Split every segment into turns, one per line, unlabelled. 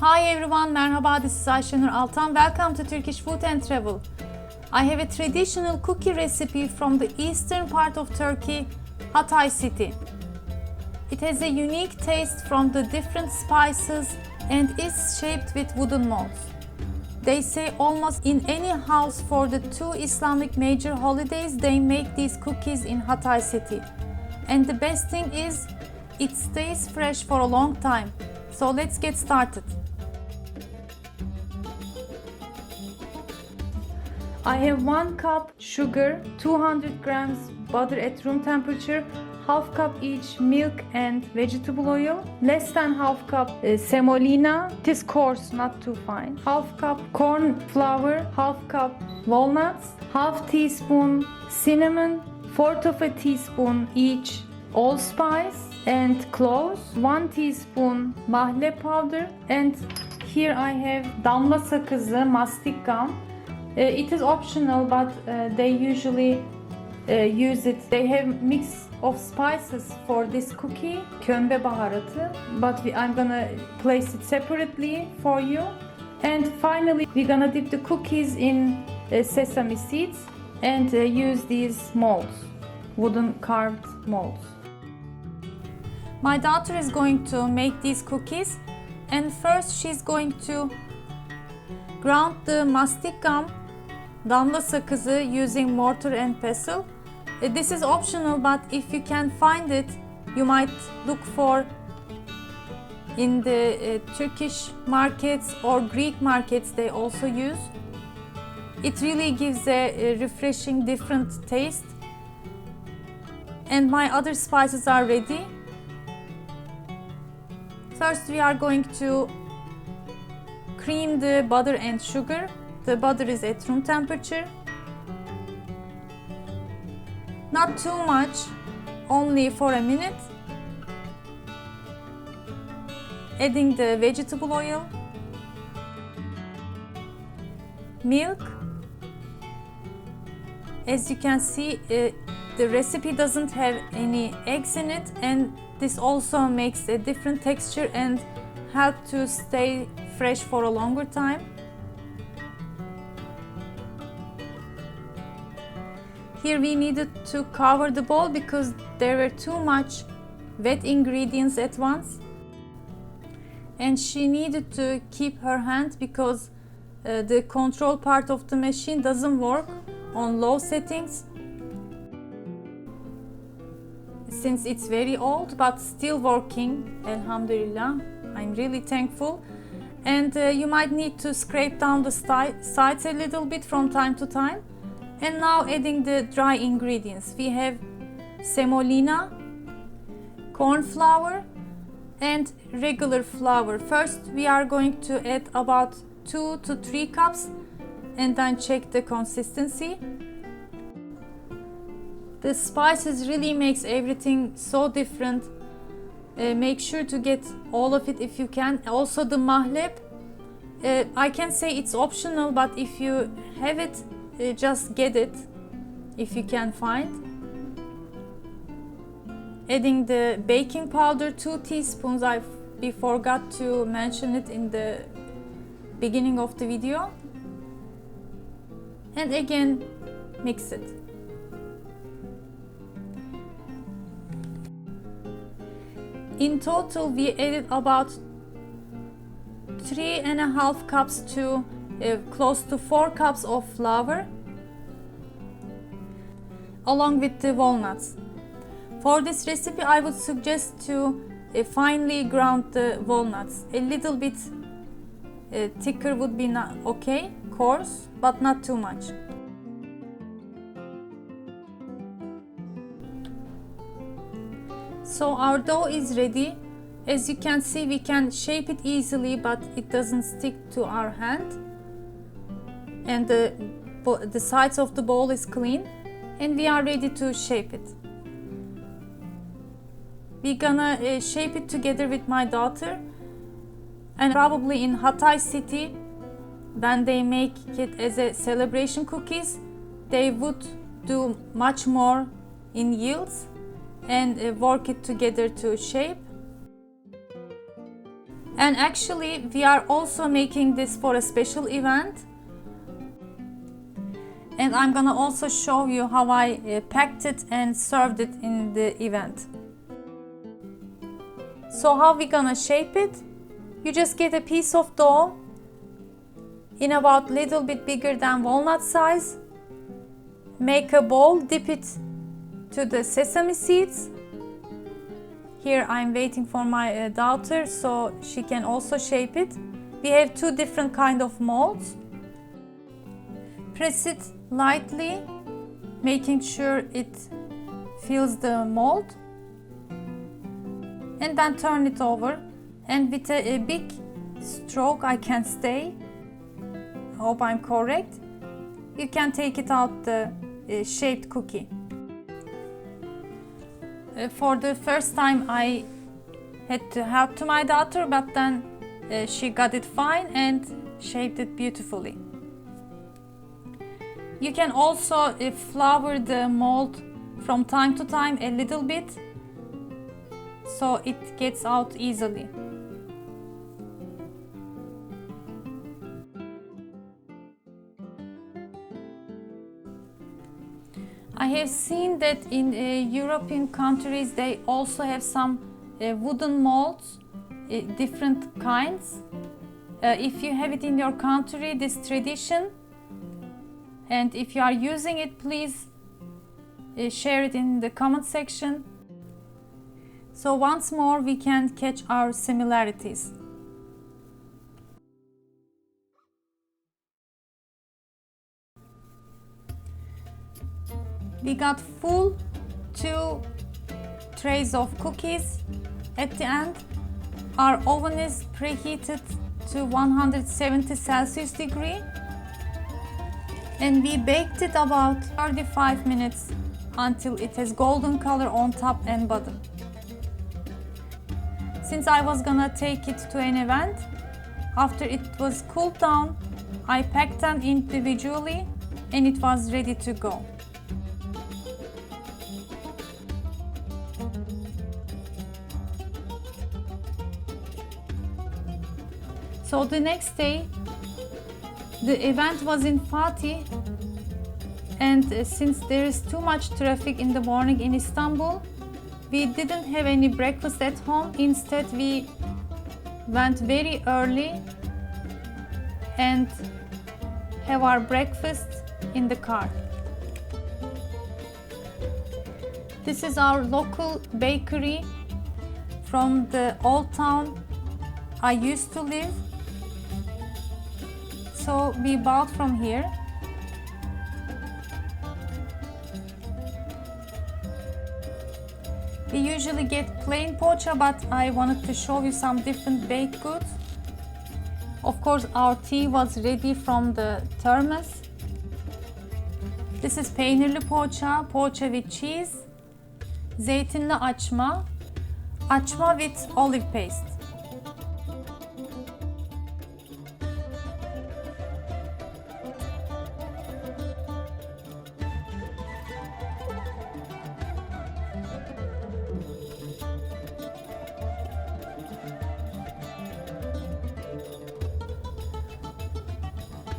Hi everyone, merhaba, this is Ayşenur Altan. Welcome to Turkish Food and Travel. I have a traditional cookie recipe from the eastern part of Turkey, Hatay city. It has a unique taste from the different spices and is shaped with wooden molds. They say almost in any house for the two Islamic major holidays they make these cookies in Hatay city. And the best thing is, it stays fresh for a long time. So let's get started. I have 1 cup sugar, 200 grams butter at room temperature, half cup each milk and vegetable oil, less than half cup semolina, it is coarse, not too fine, half cup corn flour, half cup walnuts, half teaspoon cinnamon, fourth of a teaspoon each allspice and cloves, 1 teaspoon mahle powder, and here I have damla sakızı, mastic gum. It is optional, but they usually use it. They have mix of spices for this cookie, kömbe baharatı, but I'm gonna place it separately for you. And finally, we're gonna dip the cookies in sesame seeds and use these molds, wooden carved molds. My daughter is going to make these cookies, and first she's going to ground the mastic gum, damla sakızı, using mortar and pestle. This is optional, but if you can find it, you might look for in the Turkish markets or Greek markets they also use. It really gives a refreshing different taste. And my other spices are ready. First we are going to cream the butter and sugar. The butter is at room temperature. Not too much, only for a minute. Adding the vegetable oil, milk. As you can see, the recipe doesn't have any eggs in it, and this also makes a different texture and help to stay fresh for a longer time. Here we needed to cover the bowl because there were too much wet ingredients at once. And she needed to keep her hand because the control part of the machine doesn't work on low settings. Since it's very old but still working, alhamdulillah, I'm really thankful. And you might need to scrape down the sides a little bit from time to time. And now adding the dry ingredients. We have semolina, corn flour and regular flour. First we are going to add about 2 to 3 cups and then check the consistency. The spices really makes everything so different. Make sure to get all of it if you can. Also the mahleb, I can say it's optional, but if you have it, just get it if you can find. Adding the baking powder, 2 teaspoons. We forgot to mention it in the beginning of the video. And again, mix it. In total, we added about 3.5 cups to close to 4 cups of flour, along with the walnuts. For this recipe, I would suggest to finely ground the walnuts. A little bit thicker would be okay, coarse, but not too much. So our dough is ready. As you can see, we can shape it easily, but it doesn't stick to our hand. And the sides of the bowl is clean, and we are ready to shape it. We're gonna shape it together with my daughter, and probably in Hatay city, when they make it as a celebration cookies, they would do much more in yields and work it together to shape. And actually we are also making this for a special event. And I'm gonna also show you how I packed it and served it in the event. So how we gonna shape it? You just get a piece of dough in about little bit bigger than walnut size. Make a bowl, dip it to the sesame seeds. Here I'm waiting for my daughter so she can also shape it. We have two different kind of molds. Press it lightly, making sure it fills the mold. And then turn it over. And with a big stroke I can stay. I hope I'm correct. You can take it out the shaped cookie. For the first time I had to help to my daughter, but then she got it fine and shaped it beautifully. You can also flour the mold from time to time a little bit so it gets out easily. I have seen that in European countries they also have some wooden molds, different kinds. If you have it in your country, this tradition, and if you are using it, please share it in the comment section. So once more we can catch our similarities. We got full 2 trays of cookies. At the end, our oven is preheated to 170 Celsius degree, and we baked it about 35 minutes until it has golden color on top and bottom. Since I was gonna take it to an event, after it was cooled down, I packed them individually and it was ready to go. So the next day, the event was in Fatih, and since there is too much traffic in the morning in Istanbul, we didn't have any breakfast at home. Instead, we went very early and have our breakfast in the car. This is our local bakery from the old town I used to live. So we bought from here. We usually get plain poğaça, but I wanted to show you some different baked goods. Of course, our tea was ready from the thermos. This is peynirli poğaça, poğaça with cheese, zeytinli açma, açma with olive paste.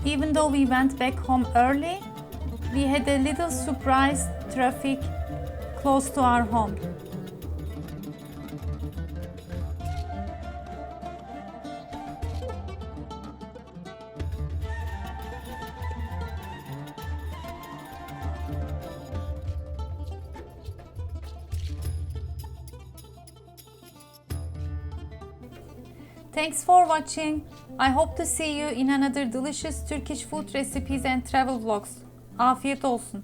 Even though we went back home early, we had a little surprise traffic close to our home. Thanks for watching. I hope to see you in another delicious Turkish food recipes and travel vlogs. Afiyet olsun.